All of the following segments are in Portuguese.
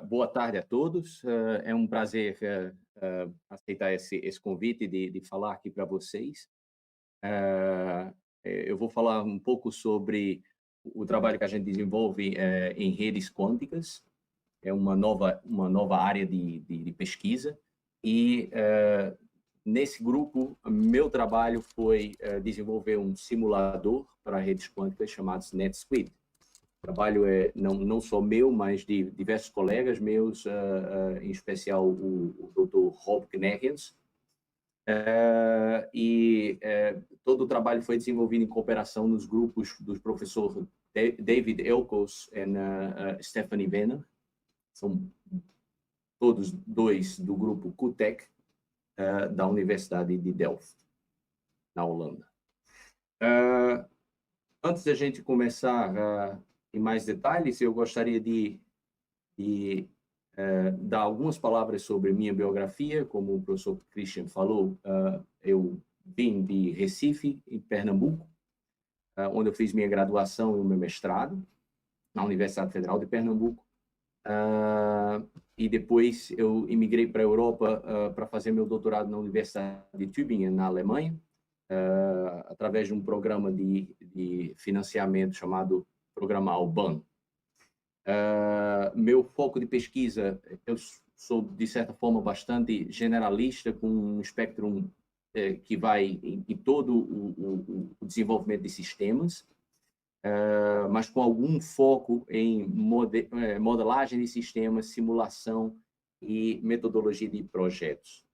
Boa tarde a todos. É um prazer aceitar esse convite de falar aqui para vocês. Eh, eu vou falar um pouco sobre o trabalho que a gente desenvolve em redes quânticas. É uma nova área de pesquisa. E nesse grupo, meu trabalho foi desenvolver um simulador para redes quânticas chamado NetSquid. O trabalho é não só meu, mas de diversos colegas meus, em especial o Dr. Rob Knerians. Todo o trabalho foi desenvolvido em cooperação nos grupos dos professores David Elkos e Stephanie Venner. São todos dois do grupo QTech, da Universidade de Delft, na Holanda. Antes da gente começar em mais detalhes, eu gostaria de dar algumas palavras sobre minha biografia. Como o professor Christian falou, eu vim de Recife, em Pernambuco, onde eu fiz minha graduação e o meu mestrado na Universidade Federal de Pernambuco. E depois eu imigrei para a Europa para fazer meu doutorado na Universidade de Tübingen, na Alemanha, através de um programa de financiamento chamado Programa Alban. Meu foco de pesquisa, eu sou, de certa forma, bastante generalista, com um espectro que vai em todo o desenvolvimento de sistemas, mas com algum foco em modelagem de sistemas, simulação e metodologia de projetos.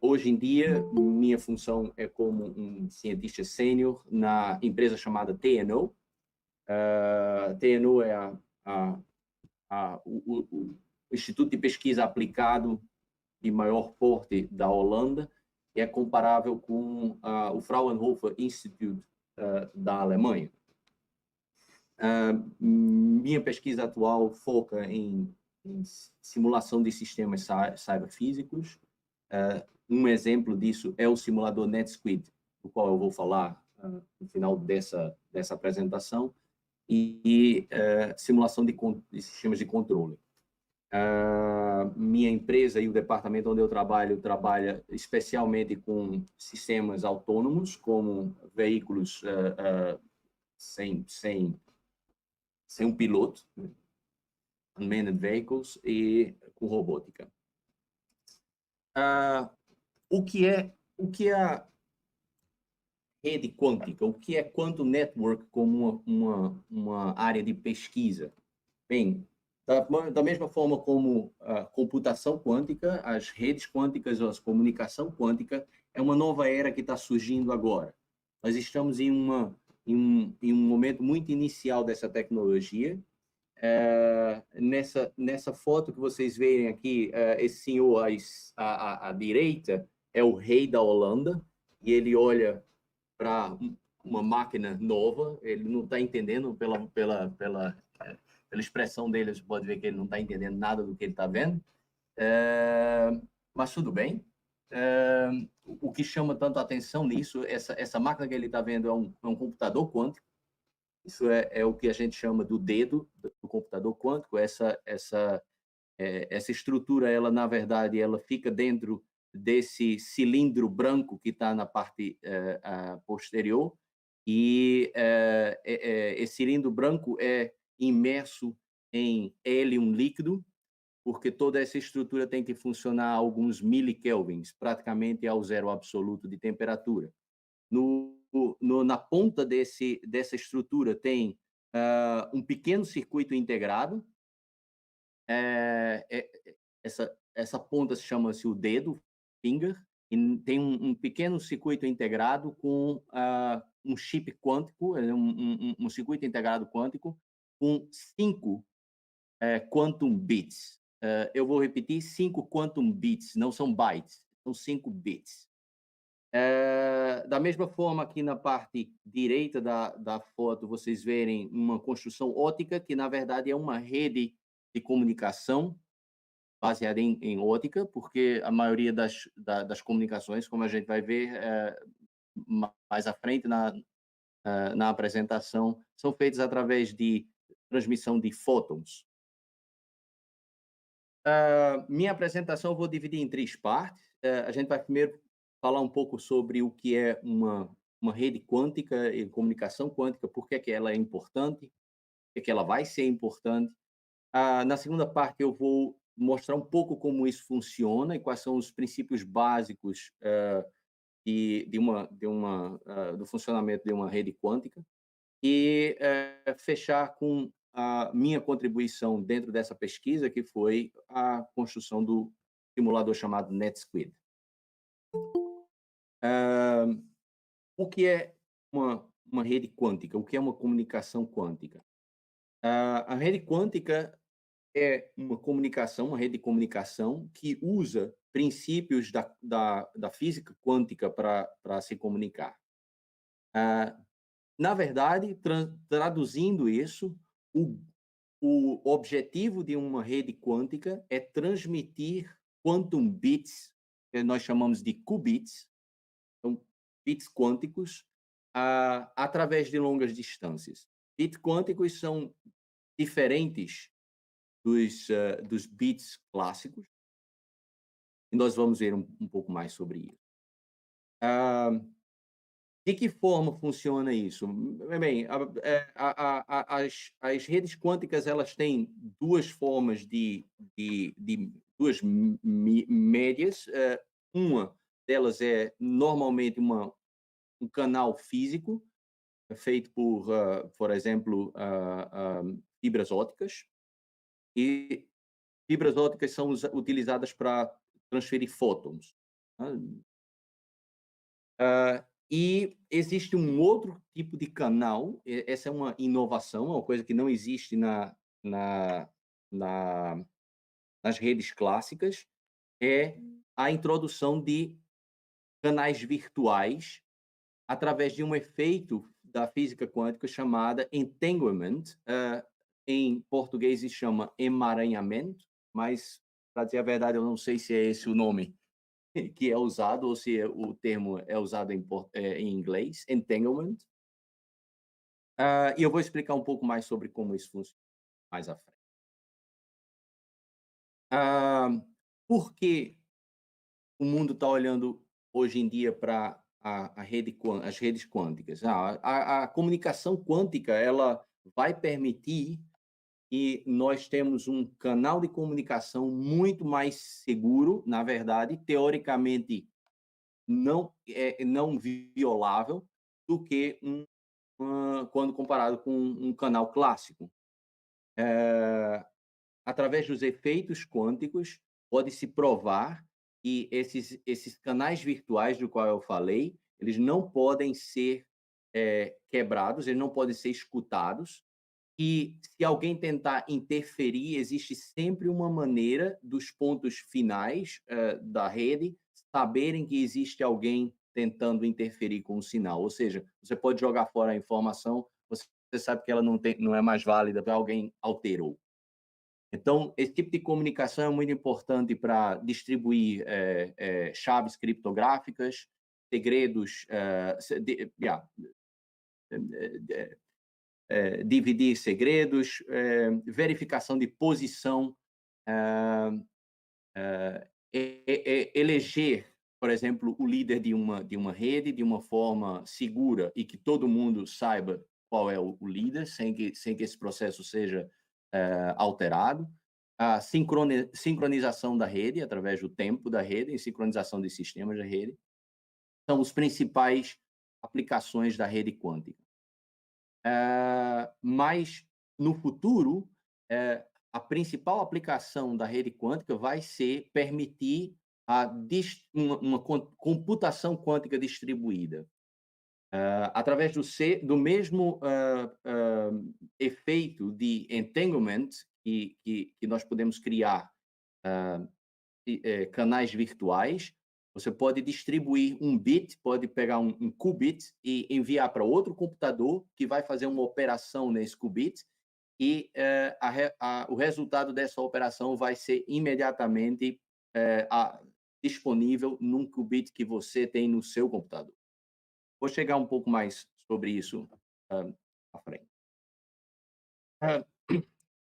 Hoje em dia, minha função é como um cientista sênior na empresa chamada TNO. TNO é o Instituto de Pesquisa Aplicado de maior porte da Holanda, e é comparável com o Fraunhofer Institute da Alemanha. Minha pesquisa atual foca em simulação de sistemas cyberfísicos. Um exemplo disso é o simulador NetSquid, do qual eu vou falar no final dessa apresentação, e simulação de sistemas de controle. Minha empresa e o departamento onde eu trabalha especialmente com sistemas autônomos, como veículos sem um piloto, unmanned vehicles, e com robótica. O que é a rede quântica? O que é Quantum Network como uma área de pesquisa? Bem, da mesma forma como a computação quântica, as redes quânticas ou a comunicação quântica é uma nova era que está surgindo agora. Nós estamos em um momento muito inicial dessa tecnologia. Nessa foto que vocês veem aqui, esse senhor à direita é o rei da Holanda, e ele olha para uma máquina nova. Ele não está entendendo pela expressão dele. Você pode ver que ele não está entendendo nada do que ele está vendo, mas tudo bem. O que chama tanto a atenção nisso, essa máquina que ele está vendo é um computador quântico. Isso é o que a gente chama do dedo do computador quântico. Essa estrutura, ela, na verdade, ela fica dentro desse cilindro branco que está na parte posterior, e esse cilindro branco é imerso em hélio líquido, porque toda essa estrutura tem que funcionar a alguns milikelvins, praticamente ao zero absoluto de temperatura. Na ponta dessa estrutura tem um pequeno circuito integrado. Essa ponta chama-se o dedo, finger, e tem um pequeno circuito integrado com um chip quântico, um circuito integrado quântico com 5 quantum bits. Eu vou repetir: 5 quantum bits, não são bytes, são 5 bits. Da mesma forma, aqui na parte direita da foto, vocês verem uma construção óptica, que na verdade é uma rede de comunicação baseada em óptica, porque a maioria das comunicações, como a gente vai ver mais à frente na apresentação, são feitas através de transmissão de fótons. Minha apresentação eu vou dividir em 3 partes. A gente vai primeiro falar um pouco sobre o que é uma rede quântica e comunicação quântica, por que é que ela é importante, por que é que ela vai ser importante. Na segunda parte eu vou mostrar um pouco como isso funciona e quais são os princípios básicos, do funcionamento de uma rede quântica. E fechar com a minha contribuição dentro dessa pesquisa, que foi a construção do simulador chamado NetSquid. Ah, o que é uma rede quântica? O que é uma comunicação quântica? A rede quântica é uma rede de comunicação que usa princípios da física quântica para se comunicar. Ah, Na verdade, traduzindo isso, o o objetivo de uma rede quântica é transmitir quantum bits, que nós chamamos de qubits, então bits quânticos, através de longas distâncias. Bits quânticos são diferentes dos bits clássicos, e nós vamos ver um pouco mais sobre isso. Ah, De que forma funciona isso? Bem, as redes quânticas elas têm 2 formas de 2 médias, uma delas é normalmente um canal físico, feito por exemplo, fibras óticas, e fibras óticas são utilizadas para transferir fótons, né. E existe um outro tipo de canal, essa é uma inovação, é uma coisa que não existe na na nas redes clássicas, é a introdução de canais virtuais através de um efeito da física quântica chamada entanglement, em português se chama emaranhamento, mas, para dizer a verdade, eu não sei se é esse o nome que é usado ou se o termo é usado em inglês, entanglement. E eu vou explicar um pouco mais sobre como isso funciona mais à frente. Ah, por que o mundo está olhando hoje em dia para as redes quânticas? A comunicação quântica ela vai permitir que nós temos um canal de comunicação muito mais seguro, na verdade, teoricamente não violável, do que quando comparado com um canal clássico. Através dos efeitos quânticos, pode-se provar que esses canais virtuais do qual eu falei, eles não podem ser quebrados, eles não podem ser escutados, e se alguém tentar interferir, existe sempre uma maneira dos pontos finais da rede saberem que existe alguém tentando interferir com o sinal. Ou seja, você pode jogar fora a informação, você sabe que ela não é mais válida, porque alguém alterou. Então, esse tipo de comunicação é muito importante para distribuir chaves criptográficas, segredos, dividir segredos, verificação de posição, eleger, por exemplo, o líder de uma rede de uma forma segura e que todo mundo saiba qual é o líder, sem que esse processo seja alterado. A sincronização da rede, através do tempo da rede, e sincronização de sistemas da rede, são os principais aplicações da rede quântica. Mas, no futuro, a principal aplicação da rede quântica vai ser permitir uma computação quântica distribuída. Através do mesmo efeito de entanglement que nós podemos criar canais virtuais, você pode distribuir um bit, pode pegar um qubit e enviar para outro computador que vai fazer uma operação nesse qubit e o resultado dessa operação vai ser imediatamente disponível num qubit que você tem no seu computador. Vou chegar um pouco mais sobre isso à frente.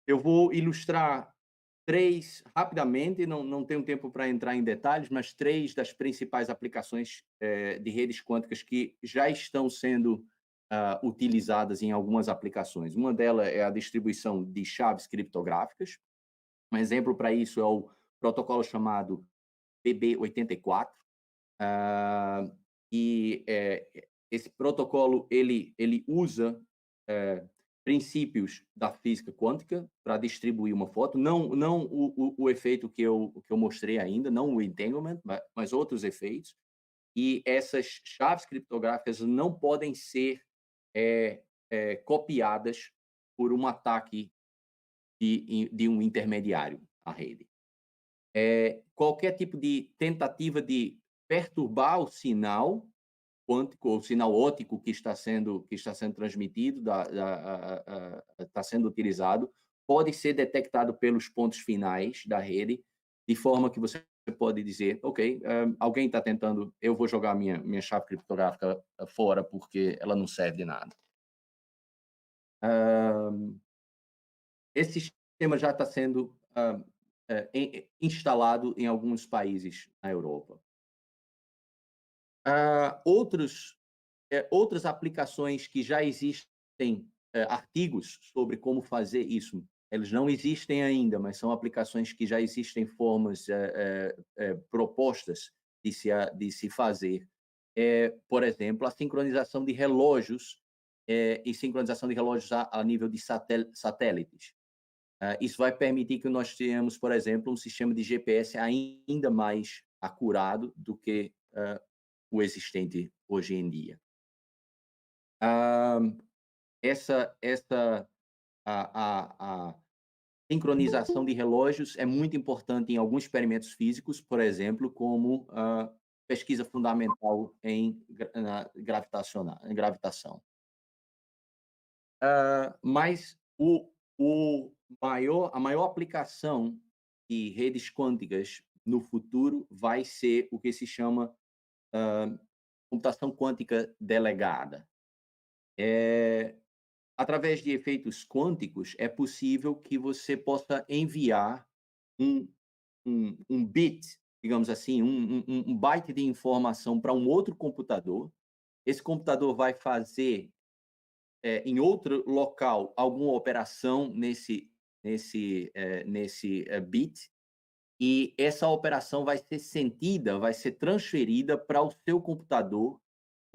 Eu vou ilustrar três, rapidamente, não tenho tempo para entrar em detalhes, mas três das principais aplicações de redes quânticas que já estão sendo utilizadas em algumas aplicações. Uma delas é a distribuição de chaves criptográficas. Um exemplo para isso é o protocolo chamado BB84, ah, e esse protocolo ele usa princípios da física quântica para distribuir uma foto, não o efeito que eu mostrei ainda, não o entanglement, mas outros efeitos. E essas chaves criptográficas não podem ser copiadas por um ataque de um intermediário à rede. Qualquer tipo de tentativa de perturbar o sinal quântico ou sinal óptico que está sendo transmitido, está sendo utilizado, pode ser detectado pelos pontos finais da rede, de forma que você pode dizer, ok, alguém está tentando, eu vou jogar minha chave criptográfica fora porque ela não serve de nada. Esse sistema já está sendo instalado em alguns países na Europa. Outras aplicações que já existem, artigos sobre como fazer isso, eles não existem ainda, mas são aplicações que já existem formas propostas de se fazer. Por exemplo, a sincronização de relógios e sincronização de relógios a nível de satélites. Isso vai permitir que nós tenhamos, por exemplo, um sistema de GPS ainda mais acurado do que o existente hoje em dia. Ah, essa a sincronização de relógios é muito importante em alguns experimentos físicos, por exemplo, como pesquisa fundamental em gravitação. Mas a maior aplicação de redes quânticas no futuro vai ser o que se chama computação quântica delegada. Através de efeitos quânticos, é possível que você possa enviar um bit, digamos assim, um byte de informação para um outro computador. Esse computador vai fazer, em outro local, alguma operação nesse bit, e essa operação vai ser sentida, vai ser transferida para o seu computador,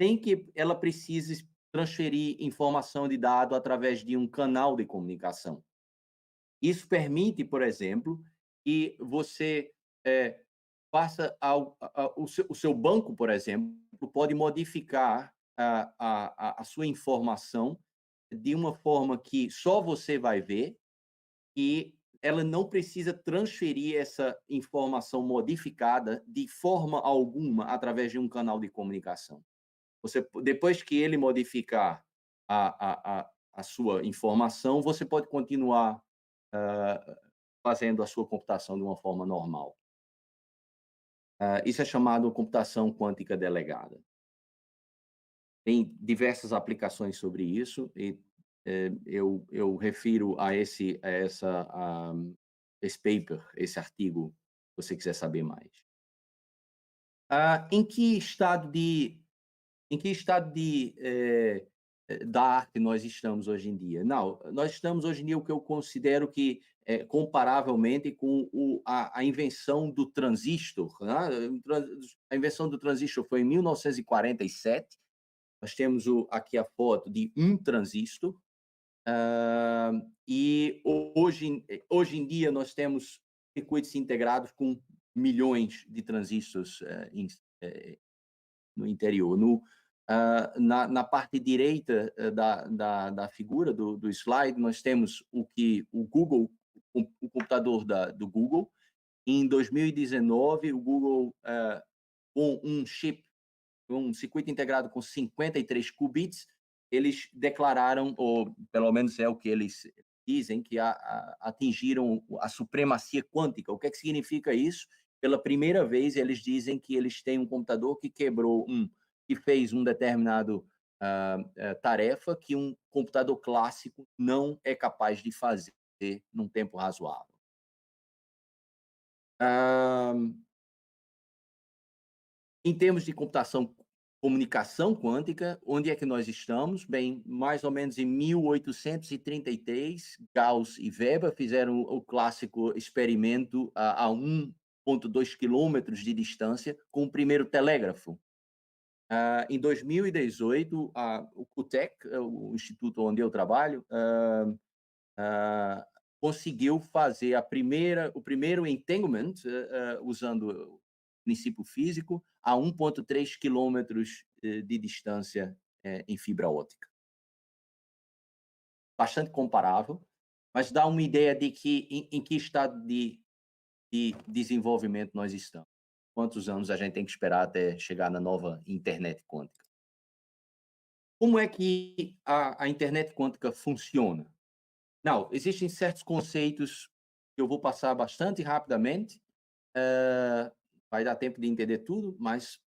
sem que ela precise transferir informação de dado através de um canal de comunicação. Isso permite, por exemplo, que você faça o seu banco, por exemplo, pode modificar a sua informação de uma forma que só você vai ver, e ela não precisa transferir essa informação modificada de forma alguma através de um canal de comunicação. Depois que ele modificar a sua informação, você pode continuar fazendo a sua computação de uma forma normal. Isso é chamado computação quântica delegada. Tem diversas aplicações sobre isso e eu refiro esse paper, esse artigo, se você quiser saber mais. Em que estado da arte nós estamos hoje em dia? Não, nós estamos hoje em dia o que eu considero que comparavelmente com a invenção do transistor, né? A invenção do transistor foi em 1947. Nós temos aqui a foto de um transistor, e hoje em dia nós temos circuitos integrados com milhões de transistores no interior. Na parte direita da figura do slide, nós temos o Google, o computador do Google. Em 2019, o Google, com um chip, um circuito integrado com 53 qubits, eles declararam, ou pelo menos é o que eles dizem, que atingiram a supremacia quântica. O que é que significa isso? Pela primeira vez, eles dizem que eles têm um computador que fez um determinado tarefa que um computador clássico não é capaz de fazer num tempo razoável. Ah, em termos de comunicação quântica, onde é que nós estamos? Bem, mais ou menos em 1833, Gauss e Weber fizeram o clássico experimento a 1,2 quilômetros de distância com o primeiro telégrafo. Em 2018, o CUTEC, o instituto onde eu trabalho, ah, conseguiu fazer o primeiro entanglement, usando o princípio físico, a 1,3 quilômetros de distância em fibra ótica. Bastante comparável, mas dá uma ideia de em que estado de desenvolvimento nós estamos. Quantos anos a gente tem que esperar até chegar na nova internet quântica? Como é que a internet quântica funciona? Não, existem certos conceitos que eu vou passar bastante rapidamente. Vai dar tempo de entender tudo, mas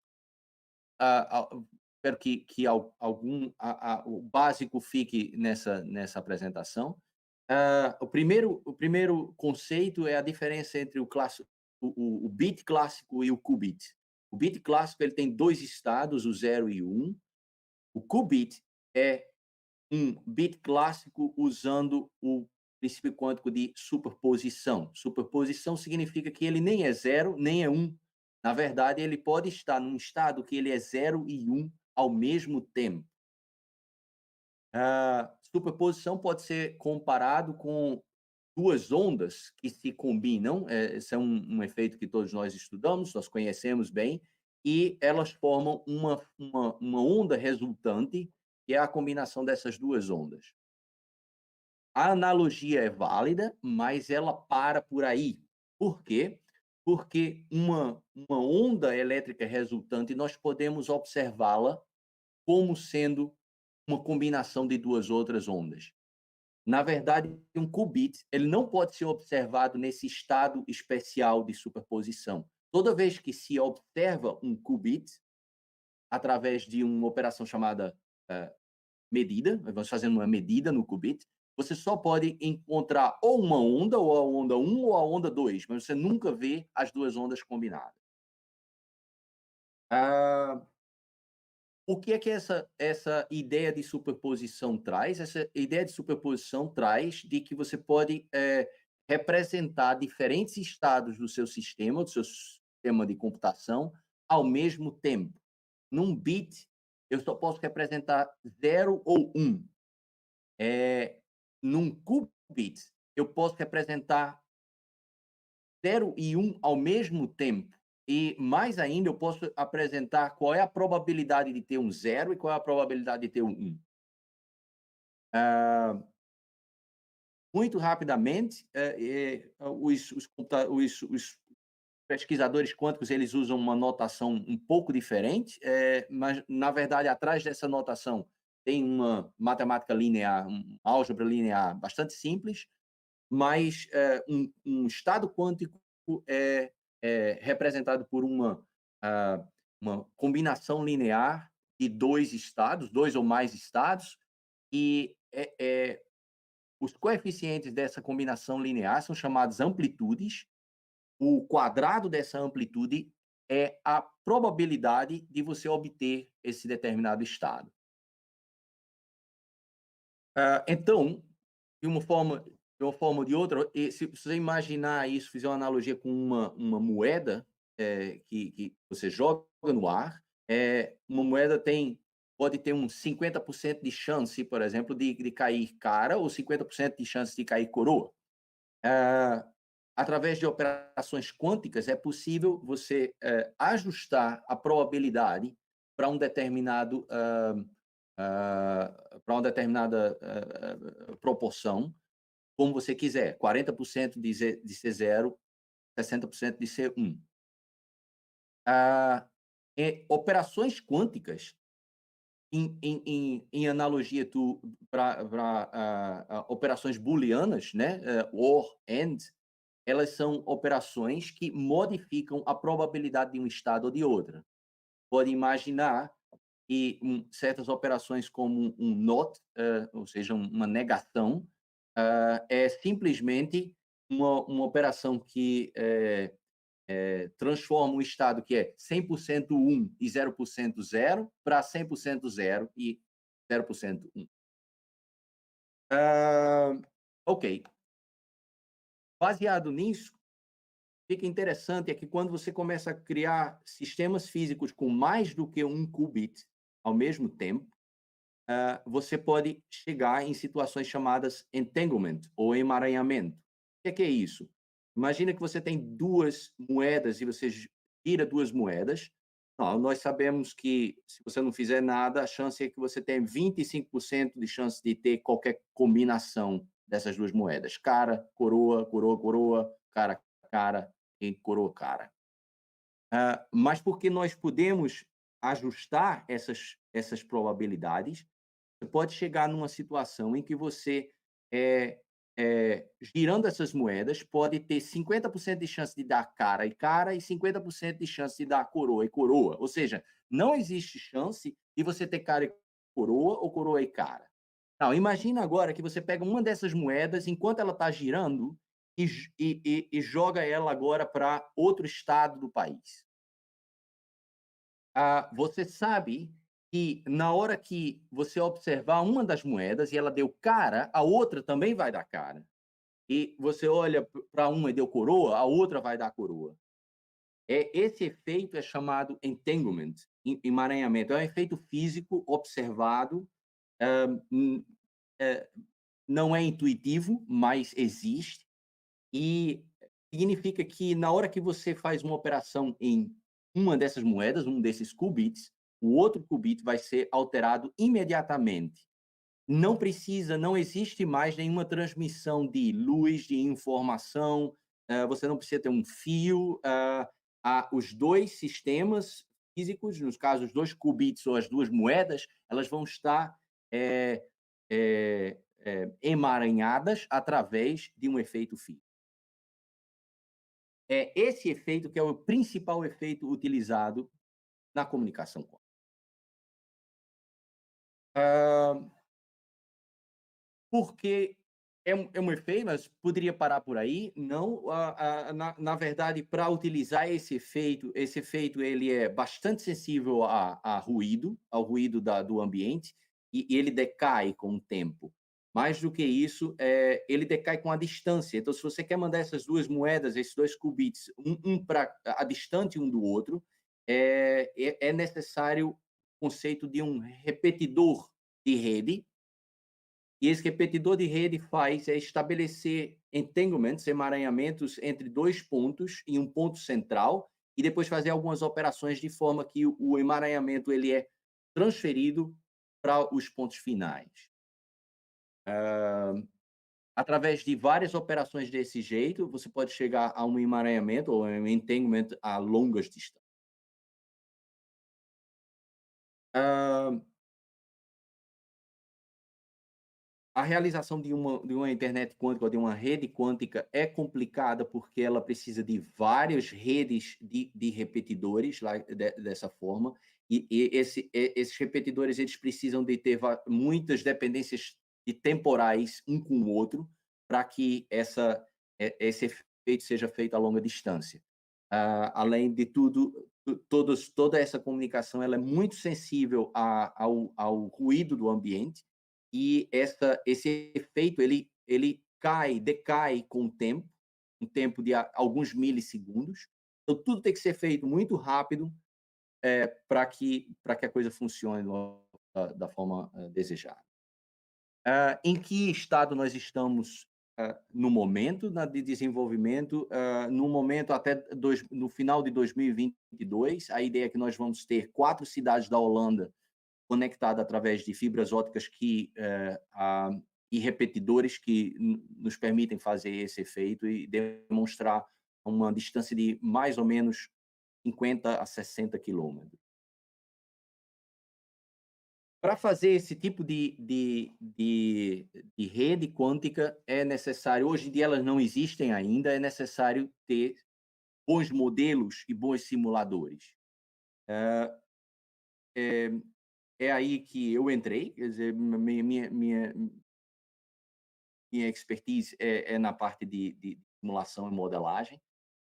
espero que o básico fique nessa apresentação. O primeiro conceito é a diferença entre o bit clássico e o qubit. O bit clássico ele tem dois estados, o 0 e o 1. O qubit é um bit clássico usando o princípio quântico de superposição. Superposição significa que ele nem é 0, nem é 1. Na verdade, ele pode estar num estado que ele é 0 e 1 ao mesmo tempo. A superposição pode ser comparado com duas ondas que se combinam. Esse é um efeito que todos nós estudamos, nós conhecemos bem, e elas formam uma onda resultante, que é a combinação dessas duas ondas. A analogia é válida, mas ela para por aí. Por quê? Porque uma onda elétrica resultante, nós podemos observá-la como sendo uma combinação de duas outras ondas. Na verdade, um qubit, ele não pode ser observado nesse estado especial de superposição. Toda vez que se observa um qubit, através de uma operação chamada medida, vamos fazendo uma medida no qubit, você só pode encontrar ou uma onda, ou a onda 1 ou a onda 2, mas você nunca vê as duas ondas combinadas. Ah, o que é que essa ideia de superposição traz? Essa ideia de superposição traz de que você pode representar diferentes estados do seu sistema de computação, ao mesmo tempo. Num bit, eu só posso representar 0 ou 1. Num qubit, eu posso representar 0 e 1 ao mesmo tempo. E, mais ainda, eu posso apresentar qual é a probabilidade de ter um 0 e qual é a probabilidade de ter um 1. Muito rapidamente, os pesquisadores quânticos eles usam uma notação um pouco diferente, mas, na verdade, atrás dessa notação tem uma matemática linear, uma álgebra linear bastante simples, mas um estado quântico é representado por uma combinação linear de dois estados, dois ou mais estados, e os coeficientes dessa combinação linear são chamados amplitudes. O quadrado dessa amplitude é a probabilidade de você obter esse determinado estado. Então, de uma forma ou de outra, se você imaginar isso, fizer uma analogia com uma moeda que você joga no ar, uma moeda pode ter uns 50% de chance, por exemplo, de cair cara ou 50% de chance de cair coroa. Através de operações quânticas, é possível você ajustar a probabilidade para um determinado para uma determinada proporção, como você quiser, 40% de ser 0, 60% de ser 1. Operações quânticas, em analogia para operações booleanas, né, or, and, elas são operações que modificam a probabilidade de um estado ou de outra. Pode imaginar que certas operações como um not, ou seja, uma negação, é simplesmente uma operação que transforma um estado que é 100% 1 e 0% 0 para 100% 0 e 0% 1. Ok. Baseado nisso, fica interessante é que quando você começa a criar sistemas físicos com mais do que um qubit ao mesmo tempo, você pode chegar em situações chamadas entanglement ou emaranhamento. O que é isso? Imagina que você tem duas moedas e você gira duas moedas. Não, nós sabemos que se você não fizer nada, a chance é que você tem 25% de chance de ter qualquer combinação dessas duas moedas. Cara, coroa, coroa, coroa, cara, cara e coroa, cara. Mas porque nós podemos ajustar essas probabilidades, você pode chegar numa situação em que você, girando essas moedas, pode ter 50% de chance de dar cara e 50% de chance de dar coroa e coroa. Ou seja, não existe chance de você ter cara e coroa ou coroa e cara. Não, imagina agora que você pega uma dessas moedas enquanto ela está girando e joga ela agora para outro estado do país. Você sabe que na hora que você observar uma das moedas e ela deu cara, a outra também vai dar cara. E você olha para uma e deu coroa, a outra vai dar coroa. Esse efeito é chamado entanglement, emaranhamento. É um efeito físico observado, hum, eh, não é intuitivo, mas existe, e significa que na hora que você faz uma operação em uma dessas moedas, um desses qubits, o outro qubit vai ser alterado imediatamente. Não existe mais nenhuma transmissão de luz, de informação, você não precisa ter um fio, os dois sistemas físicos, nos casos, os dois qubits ou as duas moedas, elas vão estar emaranhadas através de um efeito físico. É esse efeito que é o principal efeito utilizado na comunicação quântica. Porque é um efeito, mas poderia parar por aí? Não, na verdade, para utilizar esse efeito ele é bastante sensível a ruído, ao ruído do ambiente, e ele decai com o tempo. Mais do que isso, ele decai com a distância. Então, se você quer mandar essas duas moedas, esses dois qubits, um para a distante um do outro, é necessário o conceito de um repetidor de rede, e esse repetidor de rede faz estabelecer entanglements, emaranhamentos entre dois pontos em um ponto central, e depois fazer algumas operações de forma que o emaranhamento ele é transferido para os pontos finais. Através de várias operações desse jeito, você pode chegar a um emaranhamento ou um entanglement a longas distâncias. A realização de uma internet quântica ou de uma rede quântica é complicada porque ela precisa de várias redes de repetidores lá, dessa forma, e esses repetidores eles precisam de ter muitas dependências de temporais um com o outro para que esse efeito seja feito a longa distância. Além de tudo, toda essa comunicação ela é muito sensível ao ruído do ambiente, e esse efeito ele decai com o tempo, um tempo de alguns milissegundos. Então tudo tem que ser feito muito rápido, para que a coisa funcione da forma desejada. Em que estado nós estamos no momento de desenvolvimento? No momento no final de 2022, a ideia é que nós vamos ter 4 cidades da Holanda conectada através de fibras óticas e repetidores que nos permitem fazer esse efeito e demonstrar uma distância de mais ou menos 50 a 60 quilômetros. Para fazer esse tipo de rede quântica, é necessário, hoje em dia elas não existem ainda, é necessário ter bons modelos e bons simuladores. É aí que eu entrei, quer dizer, minha expertise é na parte de simulação e modelagem,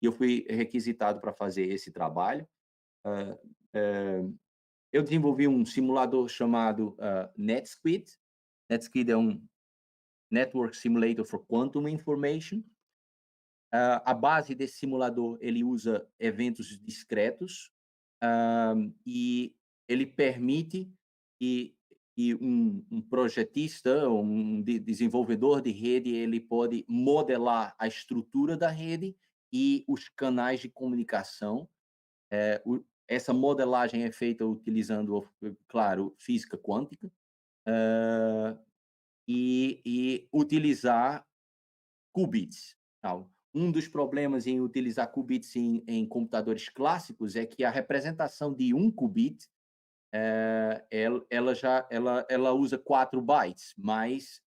e eu fui requisitado para fazer esse trabalho. Ah, eu desenvolvi um simulador chamado NetSquid. NetSquid é um Network Simulator for Quantum Information. A base desse simulador, ele usa eventos discretos, e ele permite que um projetista, desenvolvedor de rede, ele pode modelar a estrutura da rede e os canais de comunicação. Essa modelagem é feita utilizando, claro, física quântica, e utilizar qubits. Um dos problemas em utilizar qubits em computadores clássicos é que a representação de um qubit, ela usa 4 bytes, mas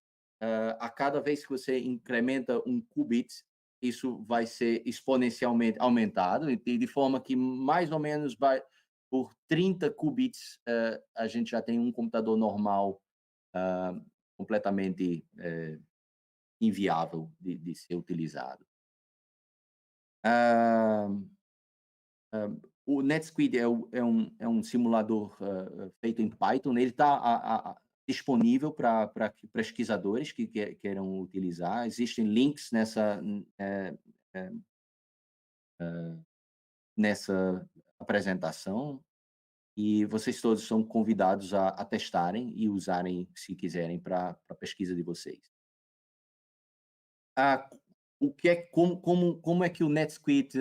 a cada vez que você incrementa um qubit, isso vai ser exponencialmente aumentado, e de forma que mais ou menos vai por 30 qubits, a gente já tem um computador normal completamente inviável de ser utilizado. Ah, o NetSquid é um simulador feito em Python. Ele está disponível para pesquisadores que queiram utilizar. Existem links nessa apresentação, e vocês todos são convidados a testarem e usarem, se quiserem, para a pesquisa de vocês. Ah, como é que o NetSquid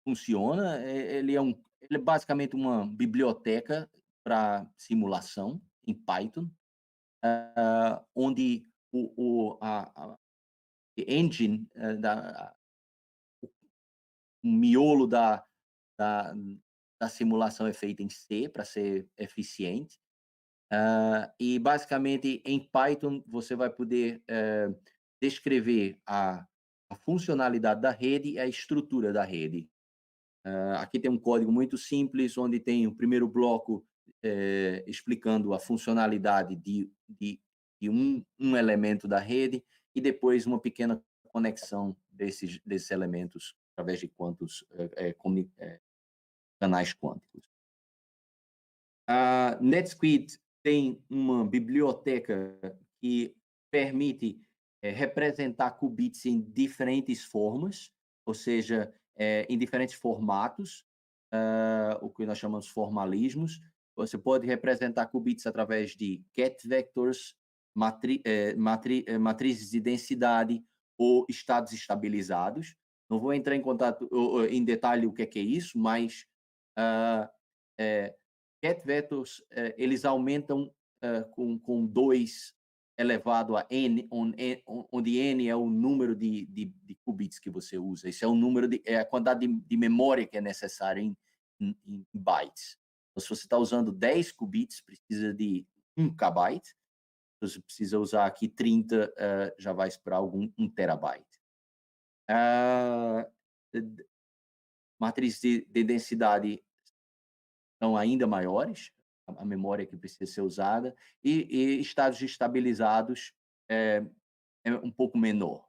funciona? Ele é basicamente uma biblioteca para simulação em Python, onde a engine, o miolo da, da simulação é feito em C para ser eficiente. E basicamente em Python você vai poder descrever a funcionalidade da rede e a estrutura da rede. Aqui tem um código muito simples, onde tem o primeiro bloco explicando a funcionalidade de um elemento da rede, e depois uma pequena conexão desses elementos através de canais quânticos. A NetSquid tem uma biblioteca que permite representar qubits em diferentes formas, ou seja, em diferentes formatos, o que nós chamamos de formalismos. Você pode representar qubits através de ket vectors, matrizes de densidade ou estados estabilizados. Não vou entrar em detalhe o que é isso, mas ket vectors, eles aumentam com 2 elevado a n, onde n é o número de qubits que você usa. Esse é o número é a quantidade de memória que é necessária em bytes. Então, se você está usando 10 qubits, precisa de 1 kbyte. Se você precisa usar aqui 30, já vai para algum 1 terabyte. Matrizes de densidade são ainda maiores, a memória que precisa ser usada, e estados estabilizados é um pouco menor.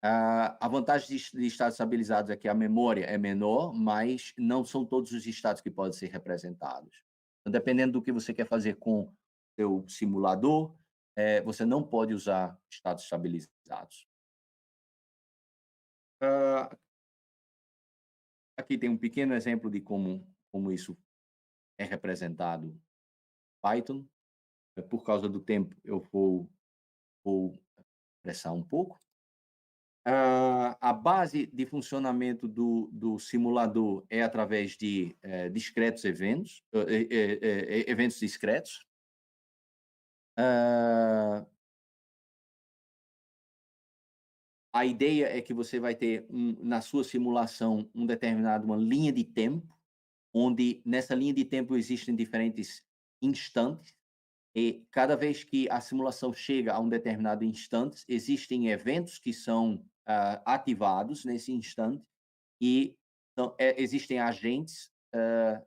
A vantagem de estados estabilizados é que a memória é menor, mas não são todos os estados que podem ser representados. Então, dependendo do que você quer fazer com o seu simulador, você não pode usar estados estabilizados. Aqui tem um pequeno exemplo de como isso é representado em Python. Por causa do tempo, eu vou apressar um pouco. A base de funcionamento do simulador é através de discretos eventos, eventos discretos. A ideia é que você vai ter na sua simulação uma linha de tempo, onde nessa linha de tempo existem diferentes instantes, e cada vez que a simulação chega a um determinado instante, existem eventos que são ativados nesse instante, e então, existem agentes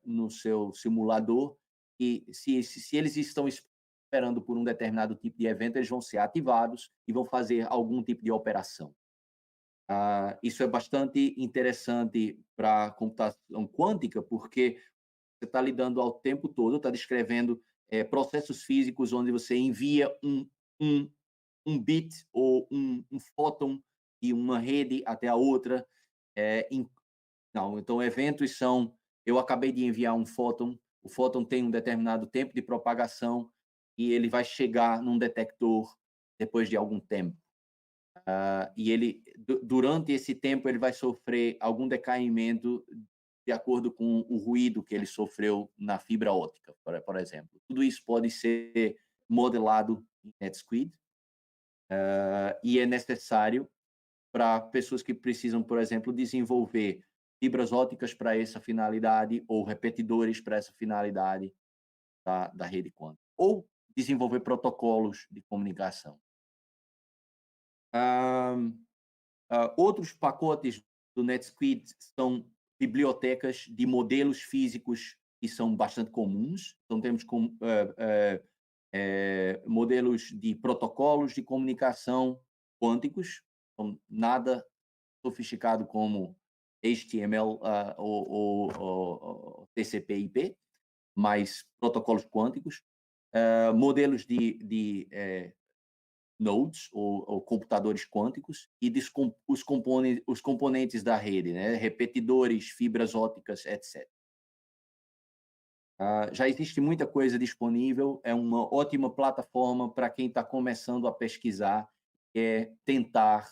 no seu simulador, e se eles estão esperando por um determinado tipo de evento, eles vão ser ativados e vão fazer algum tipo de operação. Isso é bastante interessante para a computação quântica, porque você está lidando ao tempo todo, está descrevendo processos físicos onde você envia um, um bit ou um fóton de uma rede até a outra. É, não, então eventos são, eu acabei de enviar um fóton, o fóton tem um determinado tempo de propagação e ele vai chegar num detector depois de algum tempo. E ele, durante esse tempo, ele vai sofrer algum decaimento de acordo com o ruído que ele sofreu na fibra óptica, por exemplo. Tudo isso pode ser modelado em NetSquid, e é necessário para pessoas que precisam, por exemplo, desenvolver fibras ópticas para essa finalidade ou repetidores para essa finalidade da rede quântica, ou desenvolver protocolos de comunicação. Outros pacotes do NetSquid são bibliotecas de modelos físicos que são bastante comuns. Então, temos modelos de protocolos de comunicação quânticos, então, nada sofisticado como HTML ou TCP/IP, mas protocolos quânticos, modelos de nodes ou computadores quânticos e os componentes da rede, né? Repetidores, fibras ópticas, etc. Já existe muita coisa disponível, é uma ótima plataforma para quem está começando a pesquisar, tentar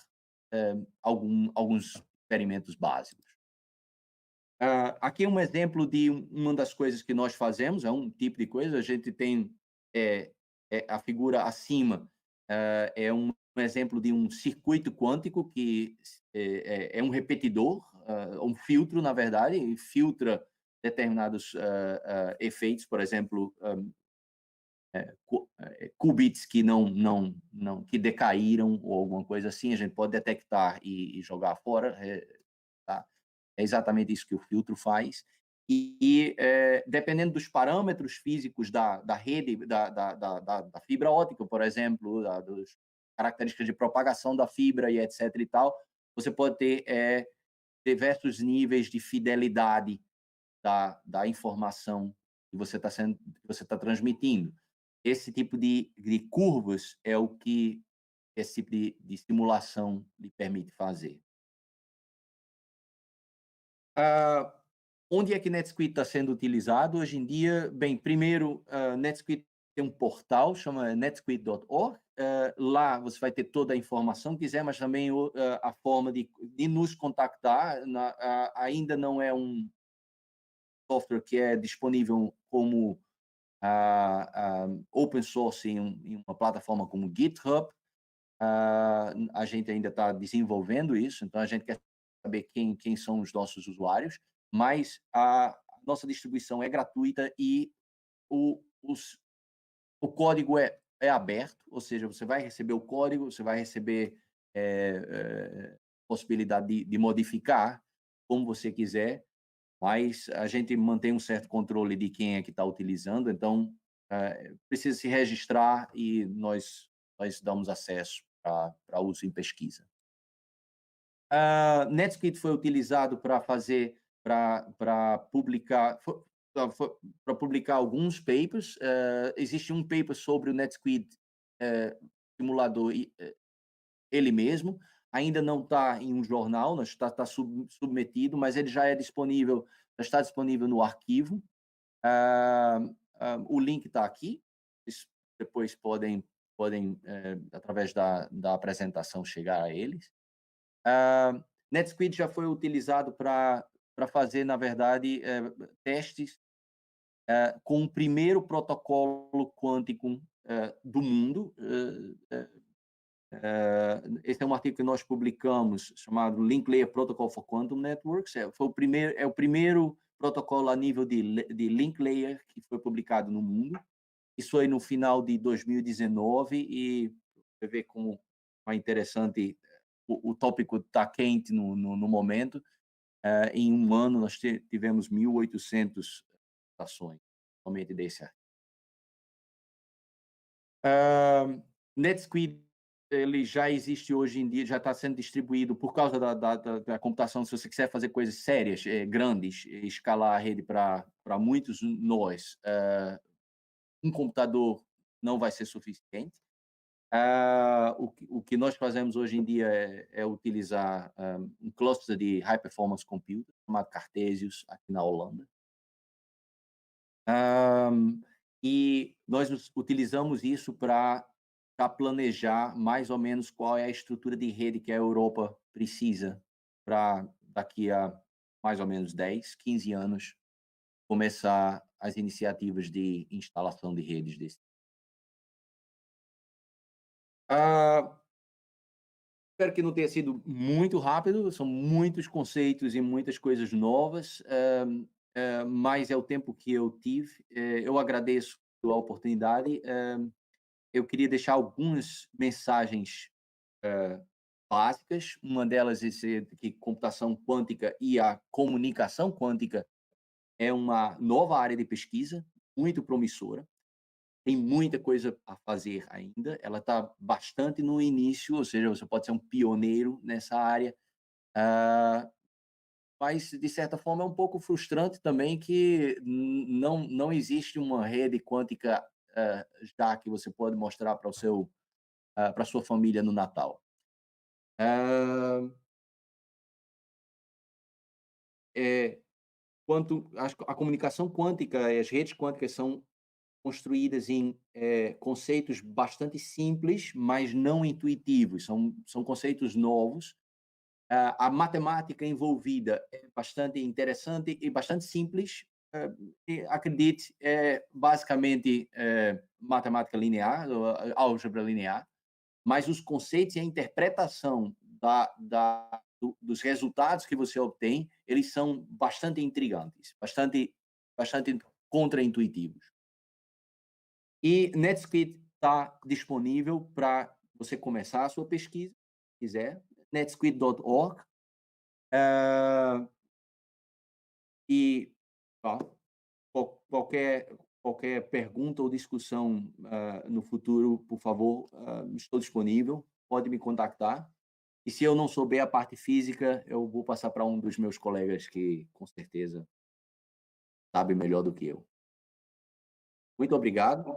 alguns experimentos básicos. Aqui é um exemplo de uma das coisas que nós fazemos, é um tipo de coisa, a gente tem a figura acima, é um exemplo de um circuito quântico que é um repetidor, um filtro, na verdade, e filtra determinados efeitos, por exemplo, qubits que que decaíram ou alguma coisa assim, a gente pode detectar e jogar fora, tá? É exatamente isso que o filtro faz. Dependendo dos parâmetros físicos da rede, da fibra óptica, por exemplo, das características de propagação da fibra e etc. e tal, você pode ter diversos níveis de fidelidade da informação que você está transmitindo. Esse tipo de curvas é o que esse tipo de simulação lhe permite fazer. Onde é que NetSquid está sendo utilizado hoje em dia? Bem, primeiro, NetSquid tem um portal, chama netsquid.org. Lá você vai ter toda a informação que quiser, mas também a forma de nos contactar. Ainda não é um software que é disponível como open source em uma plataforma como GitHub. A gente ainda está desenvolvendo isso, então a gente quer saber quem são os nossos usuários, mas a nossa distribuição é gratuita e o código é aberto, ou seja, você vai receber o código, você vai receber possibilidade de modificar como você quiser, mas a gente mantém um certo controle de quem é que está utilizando, então precisa se registrar e nós damos acesso para uso em pesquisa. NetSquid foi utilizado para fazer, para publicar, para publicar alguns papers. Existe um paper sobre o NetSquid simulador ele mesmo, ainda não está em um jornal, está submetido, mas ele já já está disponível no arquivo. O link está aqui, vocês depois podem através da apresentação, chegar a eles. NetSquid já foi utilizado para fazer, na verdade, testes com o primeiro protocolo quântico do mundo. Esse é um artigo que nós publicamos, chamado Link Layer Protocol for Quantum Networks. É o primeiro protocolo a nível de Link Layer que foi publicado no mundo. Isso foi no final de 2019 e você vê como é interessante, o tópico está quente no momento. Em um ano, nós tivemos 1.800 ações, somente desse artigo. NetSquid ele já existe hoje em dia, já está sendo distribuído por causa da computação. Se você quiser fazer coisas sérias, grandes, escalar a rede para muitos nós, um computador não vai ser suficiente. O que nós fazemos hoje em dia é utilizar um cluster de High Performance Computing, chamado Cartesius, aqui na Holanda. E nós utilizamos isso para planejar mais ou menos qual é a estrutura de rede que a Europa precisa para, daqui a mais ou menos 10, 15 anos, começar as iniciativas de instalação de redes desse. Ah, Espero que não tenha sido muito rápido, são muitos conceitos e muitas coisas novas, mas é o tempo que eu tive. Eu agradeço a oportunidade. Eu queria deixar algumas mensagens básicas. Uma delas é que computação quântica e a comunicação quântica é uma nova área de pesquisa muito promissora. Tem muita coisa a fazer ainda. Ela está bastante no início, ou seja, você pode ser um pioneiro nessa área. Mas, de certa forma, é um pouco frustrante também que não existe uma rede quântica já que você pode mostrar para sua família no Natal. Ah, a comunicação quântica e as redes quânticas são construídas em conceitos bastante simples, mas não intuitivos. São conceitos novos. A matemática envolvida é bastante interessante e bastante simples. E, acredite, é basicamente matemática linear, álgebra linear, mas os conceitos e a interpretação dos resultados que você obtém, eles são bastante intrigantes, bastante contraintuitivos. E NetSuite está disponível para você começar a sua pesquisa, se quiser, netsuite.org. E qualquer pergunta ou discussão no futuro, por favor, estou disponível, pode me contactar. E se eu não souber a parte física, eu vou passar para um dos meus colegas que, com certeza, sabe melhor do que eu. Muito obrigado.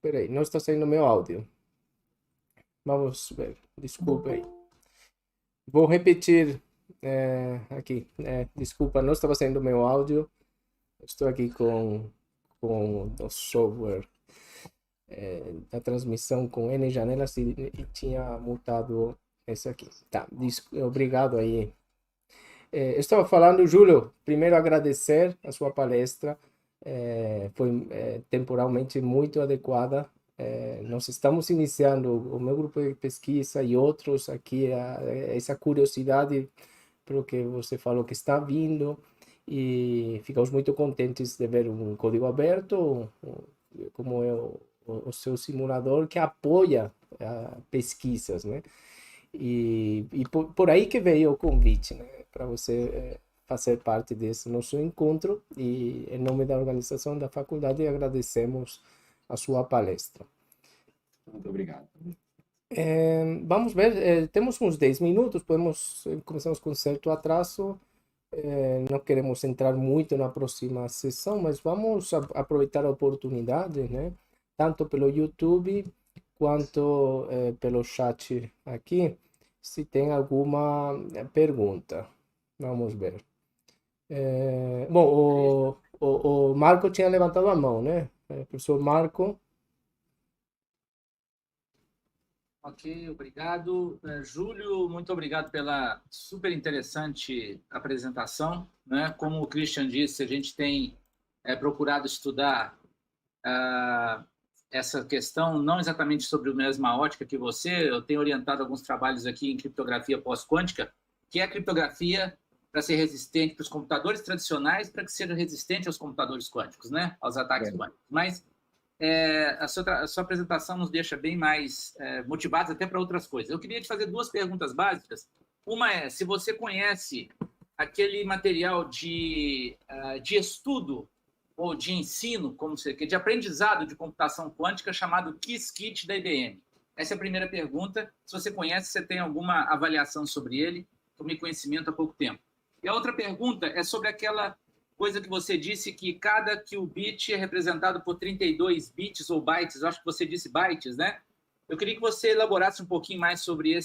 Peraí, não está saindo meu áudio. Vamos ver. Desculpa aí. Vou repetir aqui. Desculpa, não estava saindo meu áudio. Estou aqui com o software da transmissão com N janelas e tinha mutado esse aqui. Tá, obrigado aí. Estava falando, Júlio, primeiro agradecer a sua palestra. Foi temporalmente muito adequada. Nós estamos iniciando o meu grupo de pesquisa e outros aqui, essa curiosidade pelo que você falou que está vindo, e ficamos muito contentes de ver um código aberto, como é o seu simulador, que apoia pesquisas, né? E por aí que veio o convite, né? Para você fazer parte desse nosso encontro, e em nome da organização da faculdade agradecemos a sua palestra. Muito obrigado. Vamos ver, temos uns 10 minutos, começamos com certo atraso, não queremos entrar muito na próxima sessão, mas vamos aproveitar a oportunidade, né? Tanto pelo YouTube quanto pelo chat aqui, se tem alguma pergunta. Vamos ver. Bom, o Marco tinha levantado a mão, né? Professor Marco. Ok, obrigado. Júlio, muito obrigado pela super interessante apresentação, né? Como o Christian disse, a gente tem procurado estudar essa questão, não exatamente sobre a mesma ótica que você. Eu tenho orientado alguns trabalhos aqui em criptografia pós-quântica, que é a criptografia para ser resistente para os computadores tradicionais, para que seja resistente aos computadores quânticos, né? Aos ataques quânticos. Mas a sua apresentação nos deixa bem mais motivados até para outras coisas. Eu queria te fazer duas perguntas básicas. Uma é, se você conhece aquele material de estudo ou de ensino, de aprendizado de computação quântica chamado Qiskit da IBM. Essa é a primeira pergunta. Se você conhece, você tem alguma avaliação sobre ele? Tomei conhecimento há pouco tempo. E a outra pergunta é sobre aquela coisa que você disse que cada qubit é representado por 32 bits ou bytes. Eu acho que você disse bytes, né? Eu queria que você elaborasse um pouquinho mais sobre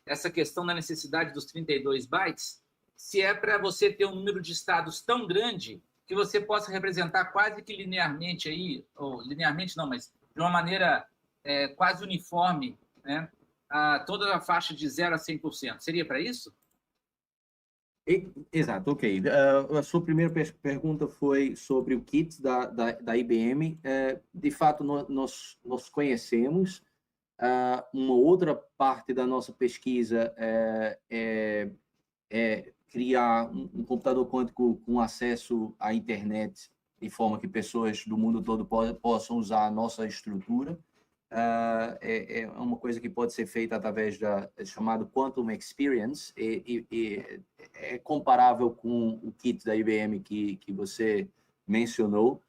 essa questão da necessidade dos 32 bytes, se é para você ter um número de estados tão grande que você possa representar quase que linearmente aí, ou linearmente não, mas de uma maneira quase uniforme, né, toda a faixa de 0 a 100%. Seria para isso? Exato, ok. A sua primeira pergunta foi sobre o kit da IBM. De fato, nós conhecemos. Uma outra parte da nossa pesquisa é criar um computador quântico com acesso à internet, de forma que pessoas do mundo todo possam usar a nossa estrutura. É uma coisa que pode ser feita através da chamado Quantum Experience, e é comparável com o kit da IBM que você mencionou.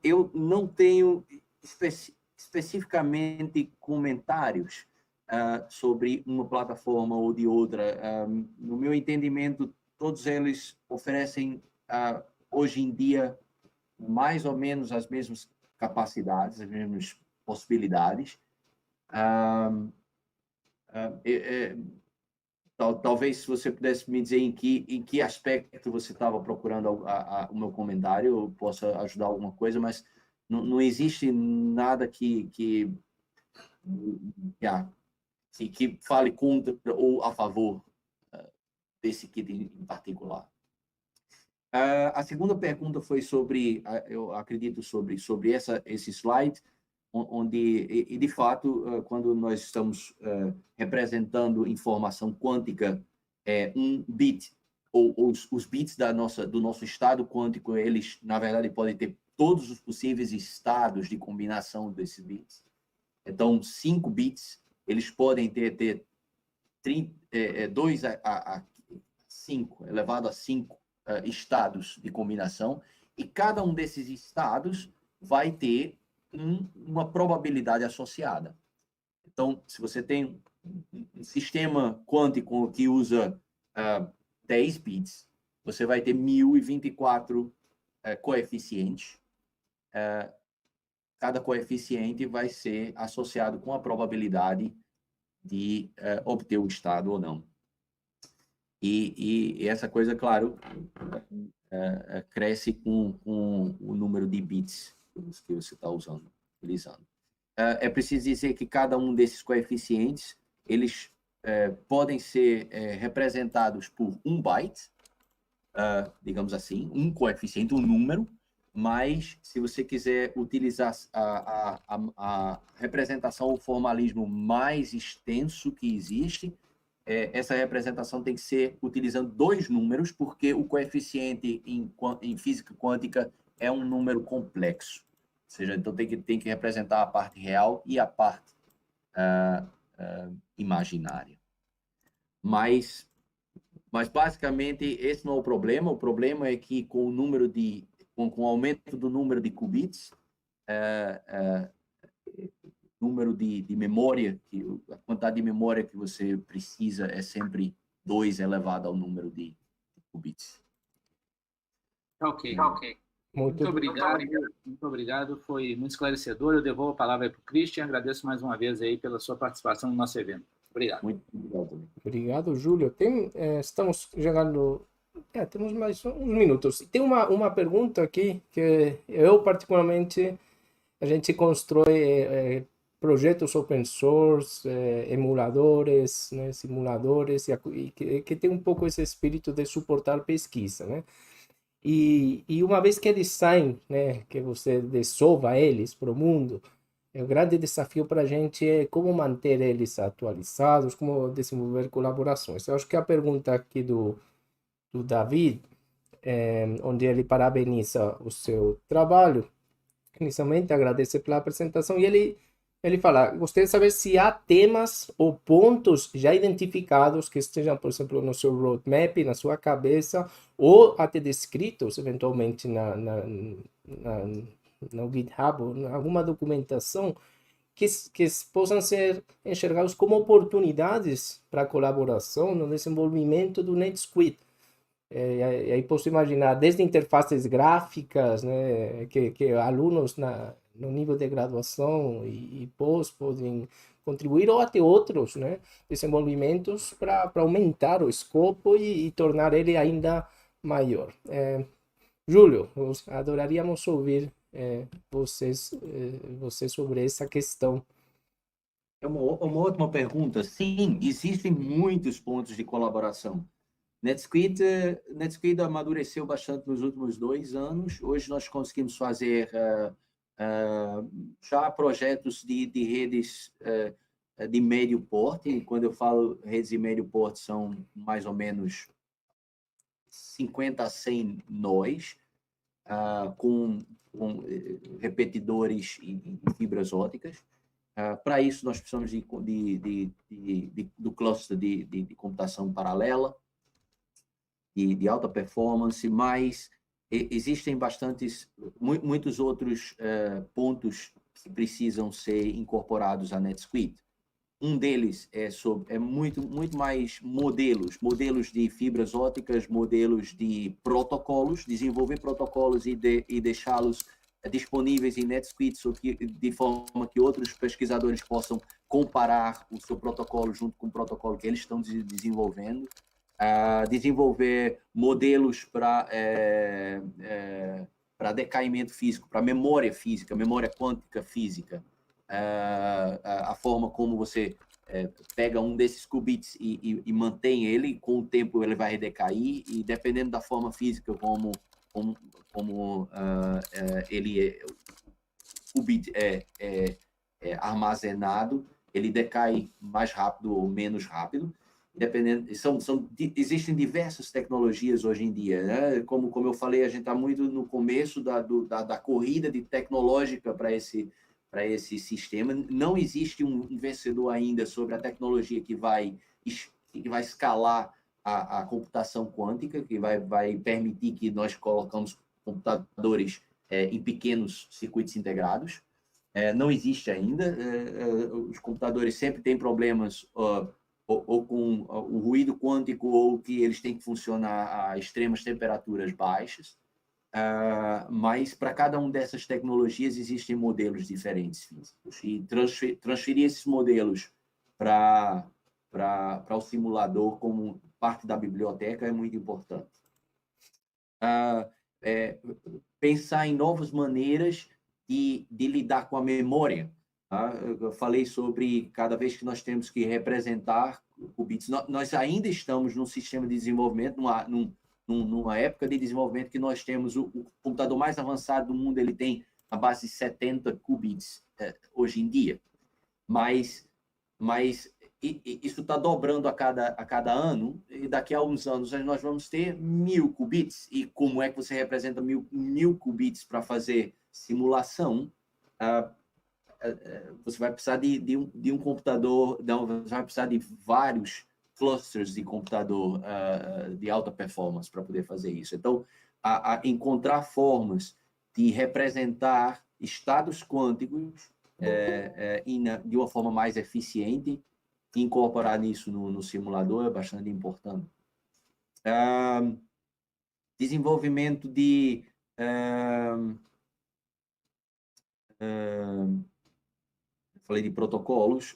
Eu não tenho especificamente comentários sobre uma plataforma ou de outra. No meu entendimento, todos eles oferecem, hoje em dia, mais ou menos as mesmas capacidades, as mesmas possibilidades. Talvez, se você pudesse me dizer em que aspecto você estava procurando o meu comentário, eu possa ajudar alguma coisa, mas não existe nada que fale contra ou a favor desse kit em particular. A segunda pergunta foi sobre, eu acredito, sobre esse slide, onde, e de fato, quando nós estamos representando informação quântica, um bit, ou os bits do nosso estado quântico, eles, na verdade, podem ter todos os possíveis estados de combinação desses bits. Então, 5 bits, eles podem ter 2 a 5, elevado a 5 estados de combinação, e cada um desses estados vai ter uma probabilidade associada. Então, se você tem um sistema quântico que usa 10 bits, você vai ter 1024 coeficientes. Cada coeficiente vai ser associado com a probabilidade de obter o estado ou não. E essa coisa, claro, cresce com o número de bits que você está utilizando. É preciso dizer que cada um desses coeficientes, eles podem ser representados por um byte, digamos assim, um coeficiente, um número, mas se você quiser utilizar a representação, o formalismo mais extenso que existe, essa representação tem que ser utilizando 2 números, porque o coeficiente em física quântica é um número complexo. Ou seja, então tem que representar a parte real e a parte imaginária. Mas basicamente esse não é o problema. O problema é que com o aumento do número de qubits, número de memória, a quantidade de memória que você precisa é sempre 2 elevado ao número de qubits. Ok. Muito obrigado. Foi muito esclarecedor. Eu devolvo a palavra para o Christian. Agradeço mais uma vez aí pela sua participação no nosso evento. Obrigado. Muito obrigado. Obrigado, Júlio. Estamos chegando... temos mais uns minutos. Tem uma pergunta aqui que eu, particularmente, a gente constrói projetos open source, emuladores, né, simuladores, e que tem um pouco esse espírito de suportar pesquisa, né? E uma vez que eles saem, né, que você desova eles para o mundo, o grande desafio para a gente é como manter eles atualizados, como desenvolver colaborações. Eu acho que a pergunta aqui do David, onde ele parabeniza o seu trabalho, inicialmente agradece pela apresentação, e ele fala, gostaria de saber se há temas ou pontos já identificados que estejam, por exemplo, no seu roadmap, na sua cabeça, ou até descritos, eventualmente, no GitHub, ou em alguma documentação, que possam ser enxergados como oportunidades para colaboração no desenvolvimento do NetSuite. E aí posso imaginar desde interfaces gráficas, né, que alunos no nível de graduação e pós podem contribuir, ou até outros, né, desenvolvimentos para aumentar o escopo e tornar ele ainda maior. Júlio, adoraríamos ouvir você sobre essa questão. É uma ótima pergunta. Sim, existem muitos pontos de colaboração. NetSuite amadureceu bastante nos últimos 2 anos. Hoje nós conseguimos fazer já projetos de redes de médio porte. Quando eu falo redes de médio porte, são mais ou menos 50 a 100 nós, com repetidores e fibras óticas. Para isso, nós precisamos do cluster de computação paralela, de alta performance, mas existem muitos outros pontos que precisam ser incorporados à NetSuite. Um deles é muito mais modelos de fibras óticas, modelos de protocolos, desenvolver protocolos e deixá-los disponíveis em NetSuite, de forma que outros pesquisadores possam comparar o seu protocolo junto com o protocolo que eles estão desenvolvendo. Desenvolver modelos para decaimento físico, para memória física, memória quântica física. A forma como você pega um desses qubits e mantém ele, com o tempo ele vai decair, e dependendo da forma física como o qubit é armazenado, ele decai mais rápido ou menos rápido. Existem diversas tecnologias hoje em dia, né? Como eu falei, a gente está muito no começo da corrida tecnológica para esse sistema. Não existe um vencedor ainda sobre a tecnologia que vai escalar a computação quântica, que vai permitir que nós colocamos computadores em pequenos circuitos integrados. Não existe ainda. Os computadores sempre têm problemas ou com o ruído quântico, ou que eles têm que funcionar a extremas temperaturas baixas. Mas para cada uma dessas tecnologias existem modelos diferentes físicos, e transferir esses modelos para o simulador como parte da biblioteca é muito importante. Pensar em novas maneiras de lidar com a memória. Eu falei sobre cada vez que nós temos que representar qubits. Nós ainda estamos num sistema de desenvolvimento, numa época de desenvolvimento que nós temos o computador mais avançado do mundo, ele tem a base de 70 qubits hoje em dia. Mas isso está dobrando a cada ano, e daqui a uns anos nós vamos ter 1000 qubits. E como é que você representa 1000 qubits para fazer simulação? Você vai precisar de um computador, você vai precisar de vários clusters de computador de alta performance para poder fazer isso. Então, encontrar formas de representar estados quânticos de uma forma mais eficiente, incorporar isso no simulador é bastante importante. Desenvolvimento de falei de protocolos,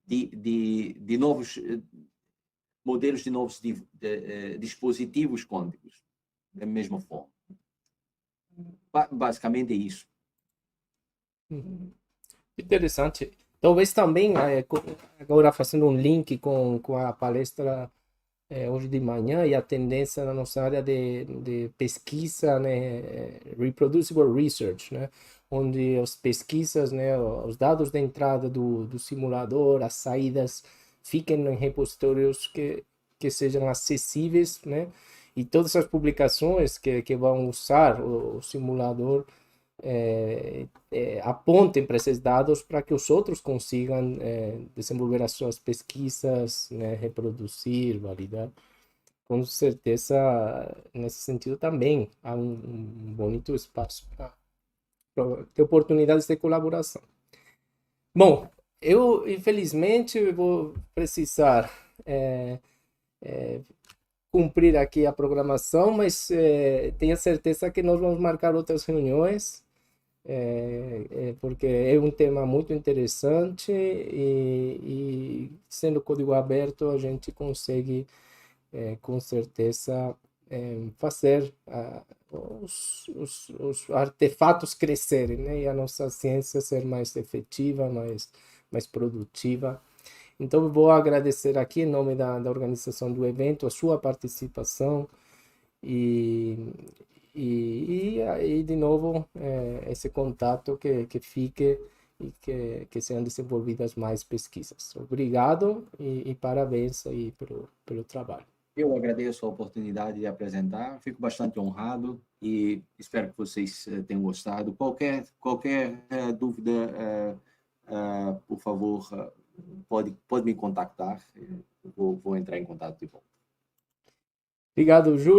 de novos modelos, de novos dispositivos quânticos, da mesma forma. Basicamente é isso. Interessante. Talvez também, agora fazendo um link com a palestra hoje de manhã e a tendência na nossa área de pesquisa, né, reproducible research, né, onde as pesquisas, né, os dados de entrada do simulador, as saídas, fiquem em repositórios que sejam acessíveis, né, e todas as publicações que vão usar o simulador apontem para esses dados para que os outros consigam desenvolver as suas pesquisas, né, reproduzir, validar. Com certeza, nesse sentido também há um bonito espaço para ter oportunidades de colaboração. Bom, eu infelizmente vou precisar cumprir aqui a programação, mas tenha certeza que nós vamos marcar outras reuniões. Porque é um tema muito interessante e sendo código aberto a gente consegue com certeza fazer os artefatos crescerem, né? E a nossa ciência ser mais efetiva, mais produtiva. Então eu vou agradecer aqui em nome da organização do evento a sua participação e aí, de novo, esse contato que fique e que sejam desenvolvidas mais pesquisas. Obrigado e parabéns aí pelo trabalho. Eu agradeço a oportunidade de apresentar, fico bastante honrado e espero que vocês tenham gostado. Qualquer dúvida, por favor, pode me contactar, vou entrar em contato de volta. Obrigado, Júlio.